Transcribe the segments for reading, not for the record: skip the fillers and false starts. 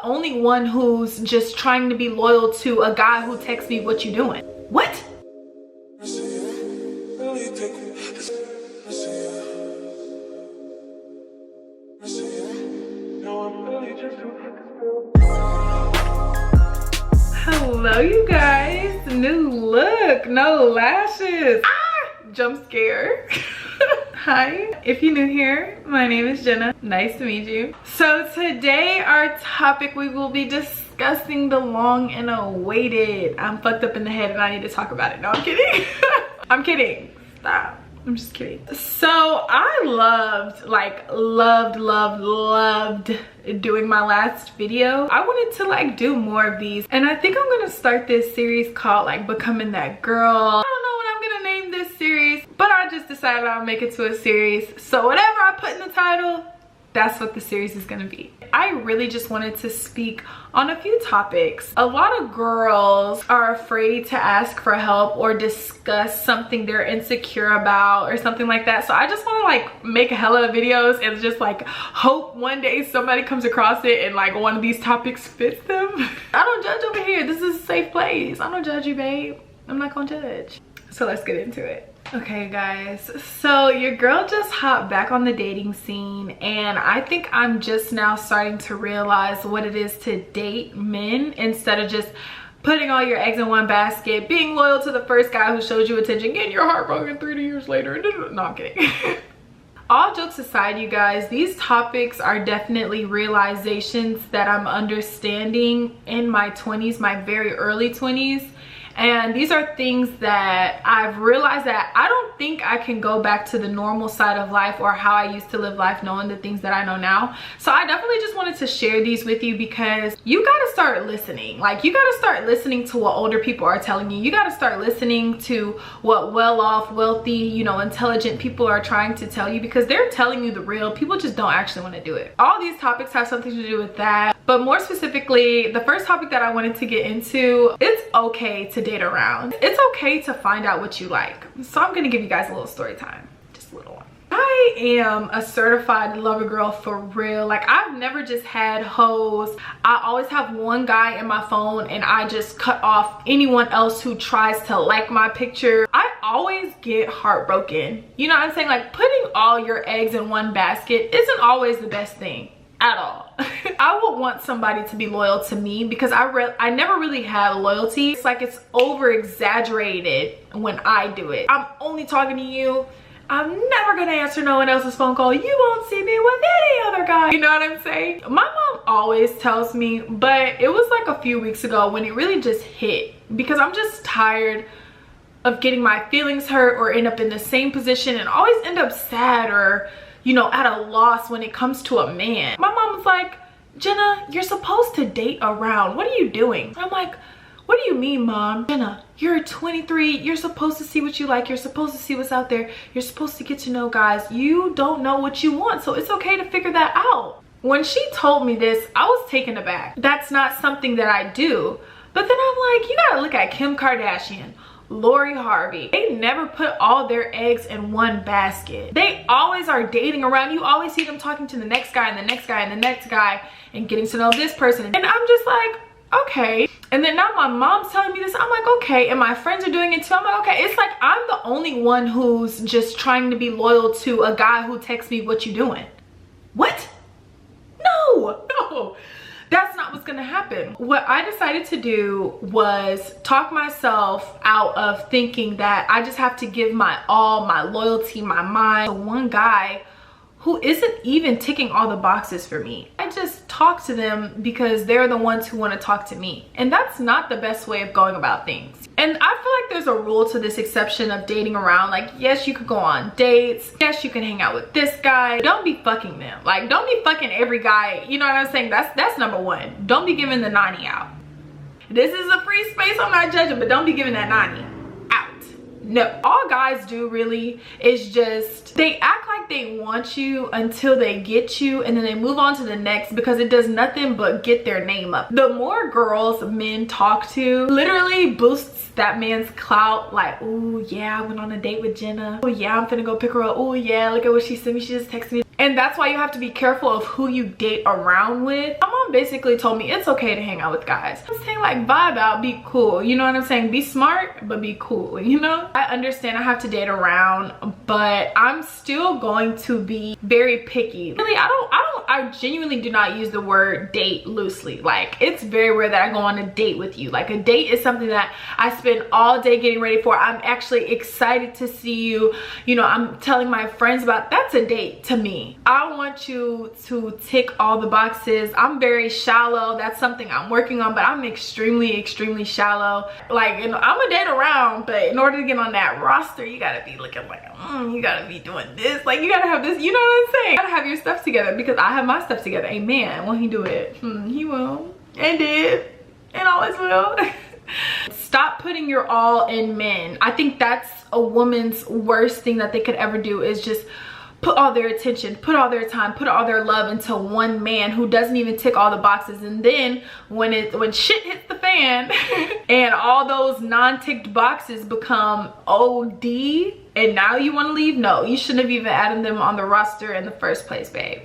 the only one who's just trying to be loyal to a guy who texts me, "What you doing?" What? Hello you guys, new look, no lashes. Jump scare. Hi, if you're new here, my name is Jenna. Nice to meet you. So today our topic, we will be discussing the long and awaited. I'm fucked up in the head and I need to talk about it. No, I'm kidding. I'm kidding. Stop. I'm just kidding. So I loved doing my last video. I wanted to do more of these, and I think I'm gonna start this series called Becoming That Girl. I don't know what I'm gonna name this series, but I just decided I'll make it to a series. So whatever I put in the title, that's what the series is gonna be. I really just wanted to speak on a few topics. A lot of girls are afraid to ask for help or discuss something they're insecure about or something like that. So I just want to make a hella videos and just hope one day somebody comes across it and one of these topics fits them. I don't judge over here. This is a safe place. I don't judge you, babe. I'm not gonna judge. So let's get into it. Okay guys, so your girl just hopped back on the dating scene, and I think I'm just now starting to realize what it is to date men instead of just putting all your eggs in one basket, being loyal to the first guy who shows you attention, getting your heart broken 30 years later. No, I'm kidding. All jokes aside, you guys, these topics are definitely realizations that I'm understanding in my 20s, my very early 20s. And these are things that I've realized that I don't think I can go back to the normal side of life or how I used to live life knowing the things that I know now. So I definitely just wanted to share these with you because you gotta start listening. You gotta start listening to what older people are telling you. You gotta start listening to what well-off, wealthy, intelligent people are trying to tell you, because they're telling you the real. People just don't actually want to do it. All these topics have something to do with that. But more specifically, the first topic that I wanted to get into, it's okay to date around. It's okay to find out what you like. So I'm gonna give you guys a little story time, just a little one. I am a certified lover girl for real. I've never just had hoes. I always have one guy in my phone and I just cut off anyone else who tries to like my picture. I always get heartbroken. You know what I'm saying? Putting all your eggs in one basket isn't always the best thing at all. I would want somebody to be loyal to me because I never really had loyalty. It's over exaggerated when I do it. I'm only talking to you. I'm never gonna answer no one else's phone call. You won't see me with any other guy. You know what I'm saying? My mom always tells me, but it was a few weeks ago when it really just hit, because I'm just tired of getting my feelings hurt or end up in the same position and always end up sad or at a loss when it comes to a man. My mom was like, "Jenna, you're supposed to date around. What are you doing?" I'm like, "What do you mean, Mom?" "Jenna, you're 23. You're supposed to see what you like. You're supposed to see what's out there. You're supposed to get to know guys. You don't know what you want, so it's okay to figure that out." When she told me this, I was taken aback. That's not something that I do. But then I'm like, you gotta look at Kim Kardashian, Lori Harvey. They never put all their eggs in one basket. They always are dating around. You always see them talking to the next guy and the next guy and the next guy and getting to know this person. And I'm just like, okay. And then now my mom's telling me this. I'm like, okay. And my friends are doing it too. I'm like, okay. It's I'm the only one who's just trying to be loyal to a guy who texts me, "What you doing?" What? No. That's not what's gonna happen. What I decided to do was talk myself out of thinking that I just have to give my all, my loyalty, my mind to one guy who isn't even ticking all the boxes for me. I just talk to them because they're the ones who want to talk to me. And that's not the best way of going about things. And I feel like there's a rule to this exception of dating around. Yes, you could go on dates. Yes, you can hang out with this guy. Don't be fucking them. Don't be fucking every guy. You know what I'm saying? That's number one. Don't be giving the 90 out. This is a free space. I'm not judging, but don't be giving that 90 out. No, all guys do really is just, they act like they want you until they get you, and then they move on to the next because it does nothing but get their name up. The more girls men talk to literally boosts that man's clout. Oh yeah, I went on a date with Jenna. Oh yeah, I'm finna go pick her up. Oh yeah, look at what she sent me. She just texted me. And that's why you have to be careful of who you date around with. My mom basically told me it's okay to hang out with guys. I'm saying like vibe out, be cool. You know what I'm saying? Be smart, but be cool, you know? I understand I have to date around, but I'm still going to be very picky. Really, I genuinely do not use the word date loosely. Like, it's very rare that I go on a date with you. Like, a date is something that I spend all day getting ready for. I'm actually excited to see you. You know, I'm telling my friends about. That's a date to me. I want you to tick all the boxes. I'm very shallow. That's something I'm working on, but I'm extremely shallow. Like, you know, I'm a date around, but in order to get on that roster, you gotta be looking like, you gotta be doing this. Like, you gotta have this, you know what I'm saying? You gotta have your stuff together, because I have my stuff together. Amen. Will he do it? He will. And did. And always will. Stop putting your all in men. I think that's a woman's worst thing that they could ever do, is just put all their attention, put all their time, put all their love into one man who doesn't even tick all the boxes. And then when shit hits the fan and all those non-ticked boxes become OD and now you want to leave, no, you shouldn't have even added them on the roster in the first place, babe.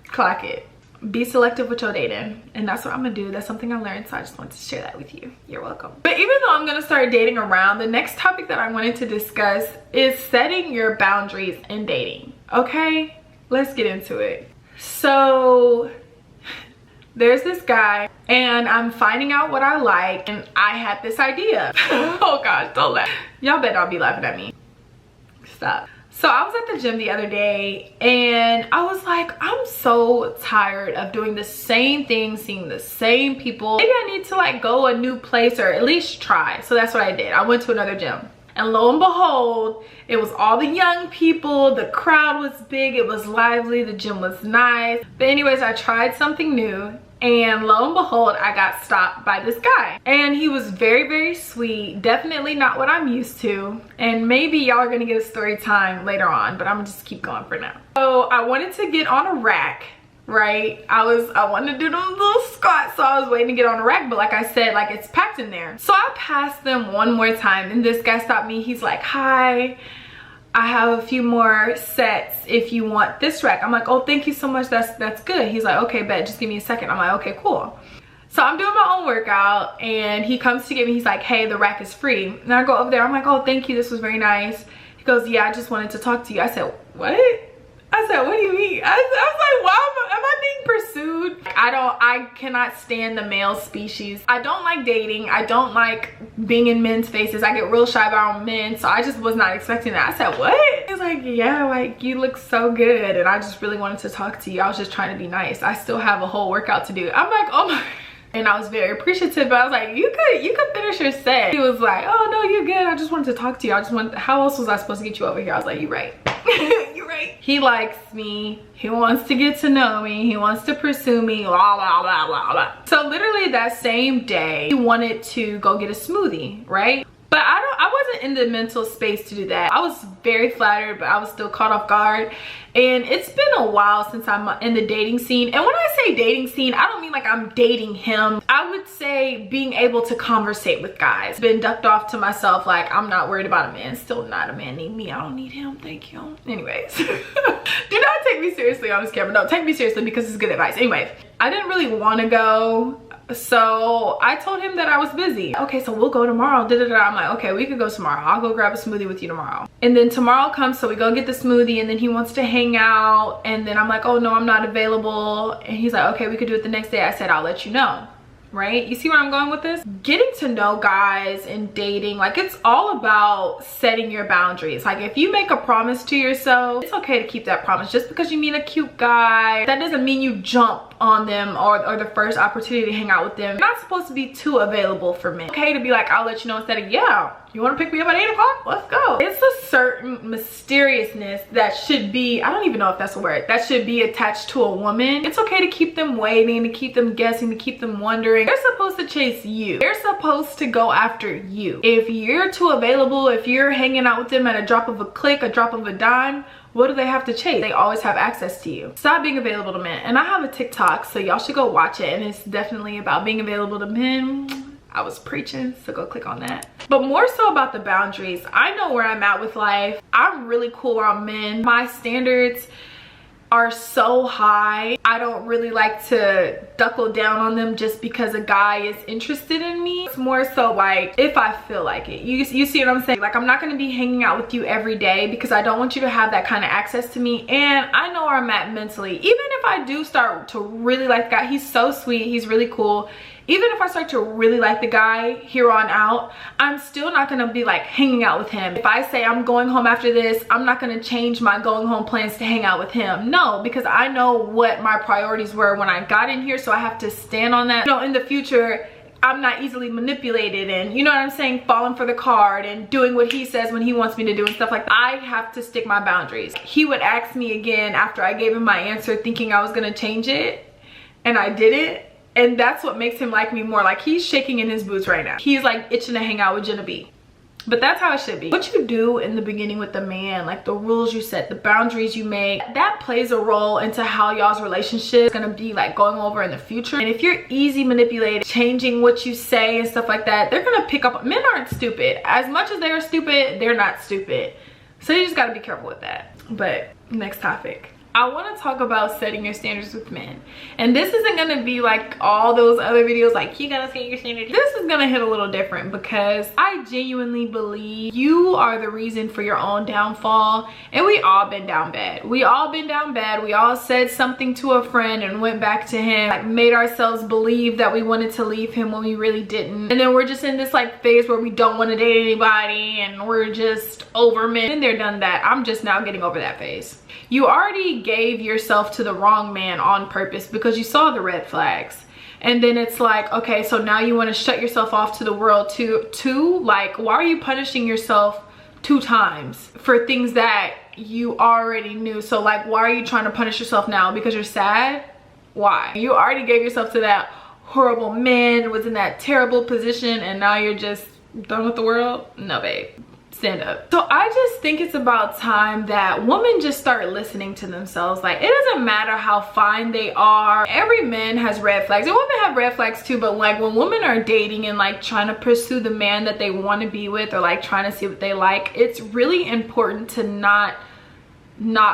Clock it. Be selective with your dating, and that's what I'm gonna do. That's something I learned, so I just wanted to share that with you. You're welcome. But even though I'm gonna start dating around, the next topic that I wanted to discuss is setting your boundaries in dating. Okay, let's get into it. So there's this guy and I'm finding out what I like, and I had this idea. Oh gosh, don't laugh. Y'all better not be laughing at me. Stop. So I was at the gym the other day and I was like, I'm so tired of doing the same thing, seeing the same people. Maybe I need to like go a new place, or at least try. So that's what I did. I went to another gym. And lo and behold, it was all the young people. The crowd was big. It was lively. The gym was nice. But anyways, I tried something new. And lo and behold, I got stopped by this guy. And he was very sweet. Definitely not what I'm used to. And maybe y'all are gonna get a story time later on, but I'm gonna just keep going for now. So I wanted to get on a rack, right? I wanted to do those little squats, so I was waiting to get on a rack, but like I said, like, it's packed in there. So I passed them one more time and this guy stopped me. He's like, hi, I have a few more sets if you want this rack. I'm like, oh, thank you so much, that's good. He's like, okay, bet, just give me a second. I'm like, okay, cool. So I'm doing my own workout and he comes to get me. He's like, hey, the rack is free. And I go over there, I'm like, oh, thank you, this was very nice. He goes, yeah, I just wanted to talk to you. I said, what? I said, what do you mean? I was like, wow, am I being pursued? I cannot stand the male species. I don't like dating. I don't like being in men's faces. I get real shy around men, so I just was not expecting that. I said, what? He's like, yeah, like, you look so good and I just really wanted to talk to you. I was just trying to be nice. I still have a whole workout to do. I'm like, oh my. And I was very appreciative, but I was like, you could finish your set. He was like, oh no, you're good. I just wanted to talk to you. How else was I supposed to get you over here? I was like, you're right. You're right. He likes me. He wants to get to know me. He wants to pursue me. Blah, blah, blah, blah, blah. So literally that same day, he wanted to go get a smoothie, right? But I wasn't in the mental space to do that. I was very flattered, but I was still caught off guard. And it's been a while since I'm in the dating scene. And when I say dating scene, I don't mean like I'm dating him. I would say being able to conversate with guys. Been ducked off to myself, like, I'm not worried about a man. Still not a man need me. I don't need him, thank you. Anyways, do not take me seriously on this camera. No, take me seriously because it's good advice. Anyways, I didn't really want to go. So I told him that I was busy. Okay, so we'll go tomorrow. I'm like, okay, we could go tomorrow. I'll go grab a smoothie with you tomorrow. And then tomorrow comes, so we go get the smoothie, and then he wants to hang out. And then I'm like, oh no, I'm not available. And he's like, okay, we could do it the next day. I said, I'll let you know. Right? You see where I'm going with this? Getting to know guys and dating, like, it's all about setting your boundaries. Like, if you make a promise to yourself, it's okay to keep that promise. Just because you meet a cute guy, that doesn't mean you jump on them or the first opportunity to hang out with them. You're not supposed to be too available for men. It's okay to be like, I'll let you know, instead of, yeah, you want to pick me up at 8 o'clock? Let's go. It's a certain mysteriousness that should be, I don't even know if that's a word, that should be attached to a woman. It's okay to keep them waiting, to keep them guessing, to keep them wondering. They're supposed to chase you. They're supposed to go after you. If you're too available, if you're hanging out with them at a drop of a click, a drop of a dime, what do they have to chase? They always have access to you. Stop being available to men. And I have a TikTok, so y'all should go watch it. And it's definitely about being available to men. I was preaching, so go click on that. But more so about the boundaries. I know where I'm at with life. I'm really cool around men. My standards are so high. I don't really like to duckle down on them just because a guy is interested in me. It's more so like if I feel like it. You see what I'm saying? Like, I'm not going to be hanging out with you every day because I don't want you to have that kind of access to me, and I know where I'm at mentally. Even if I do start to really like the guy, he's so sweet, he's really cool. Even if I start to really like the guy here on out, I'm still not gonna be like hanging out with him. If I say I'm going home after this, I'm not gonna change my going home plans to hang out with him. No, because I know what my priorities were when I got in here, so I have to stand on that. You know, in the future, I'm not easily manipulated and, you know what I'm saying, falling for the card and doing what he says when he wants me to do and stuff like that. I have to stick my boundaries. He would ask me again after I gave him my answer thinking I was gonna change it, and I didn't. And that's what makes him like me more. Like, he's shaking in his boots right now. He's like itching to hang out with JennaBhee. But that's how it should be. What you do in the beginning with the man, like the rules you set, the boundaries you make, that plays a role into how y'all's relationship is gonna be like going over in the future. And if you're easy manipulated, changing what you say and stuff like that, they're gonna pick up. Men aren't stupid. As much as they're stupid, they're not stupid. So you just gotta be careful with that. But next topic. I want to talk about setting your standards with men, and this isn't going to be like all those other videos like you gotta set your standards. This is going to hit a little different because I genuinely believe you are the reason for your own downfall, and we all been down bad. We all been down bad. We all said something to a friend and went back to him, like made ourselves believe that we wanted to leave him when we really didn't, and then we're just in this like phase where we don't want to date anybody and we're just over men. And they're done that. I'm just now getting over that phase. You already gave yourself to the wrong man on purpose because you saw the red flags. And then it's like, okay, so now you want to shut yourself off to the world too? Like, why are you punishing yourself 2 times for things that you already knew? So like, why are you trying to punish yourself now? Because you're sad? Why? You already gave yourself to that horrible man, was in that terrible position, and now you're just done with the world? No, babe. Stand up. So I just think it's about time that women just start listening to themselves. Like, it doesn't matter how fine they are. Every man has red flags, and women have red flags too, but like when women are dating and like trying to pursue the man that they want to be with, or like trying to see what they like, it's really important to not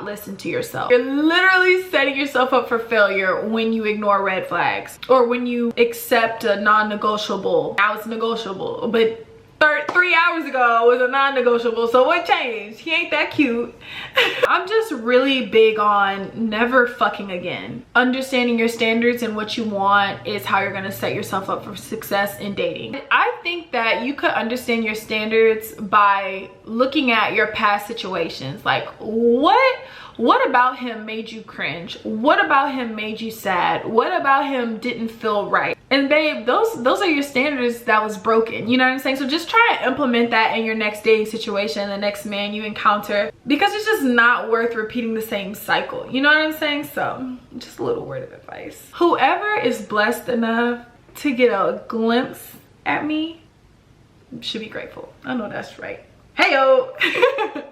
listen to yourself. You're literally setting yourself up for failure when you ignore red flags, or when you accept a non-negotiable. Now it's negotiable, but 3 hours ago was a non-negotiable, so what changed? He ain't that cute. I'm just really big on never fucking again. Understanding your standards and what you want is how you're gonna set yourself up for success in dating. I think that you could understand your standards by looking at your past situations. Like, what about him made you cringe? What about him made you sad? What about him didn't feel right? And babe, those are your standards that was broken. You know what I'm saying? So just try to implement that in your next dating situation, the next man you encounter, because it's just not worth repeating the same cycle. You know what I'm saying? So just a little word of advice. Whoever is blessed enough to get a glimpse at me should be grateful. I know that's right. Heyo.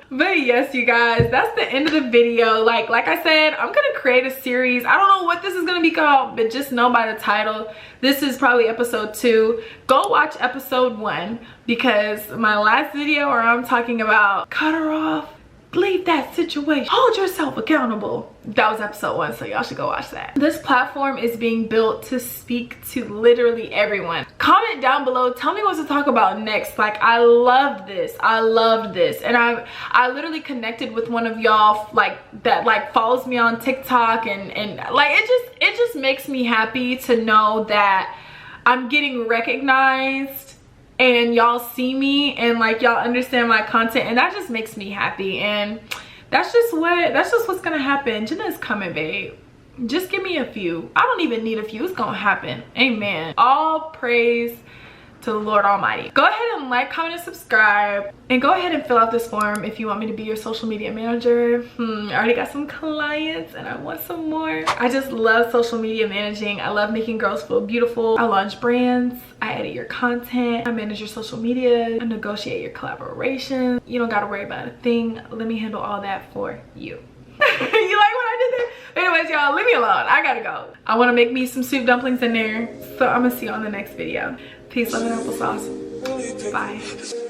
But yes, you guys, that's the end of the video. Like I said, I'm gonna create a series. I don't know what this is gonna be called, but just know by the title, this is probably episode 2. Go watch episode 1, because my last video where I'm talking about cut her off, leave that situation, hold yourself accountable, that was episode 1, so y'all should go watch that. This platform is being built to speak to literally everyone. Comment down below, tell me what to talk about next. Like, I love this, I loved this, and I literally connected with one of y'all like that like follows me on TikTok, and like it just makes me happy to know that I'm getting recognized and y'all see me and like y'all understand my content, and that just makes me happy. And that's just what's gonna happen. Jenna's coming, babe. Just give me a few. I don't even need a few. It's gonna happen. Amen. All praise to the Lord Almighty. Go ahead and like, comment, and subscribe, and go ahead and fill out this form if you want me to be your social media manager. I already got some clients and I want some more. I just love social media managing. I love making girls feel beautiful. I launch brands, I edit your content, I manage your social media, I negotiate your collaborations. You don't gotta worry about a thing. Let me handle all that for you. You like what I did there? Anyways, y'all, leave me alone. I gotta go. I want to make me some soup dumplings in there, so I'm gonna see you on the next video. Peace, love, and applesauce. Bye.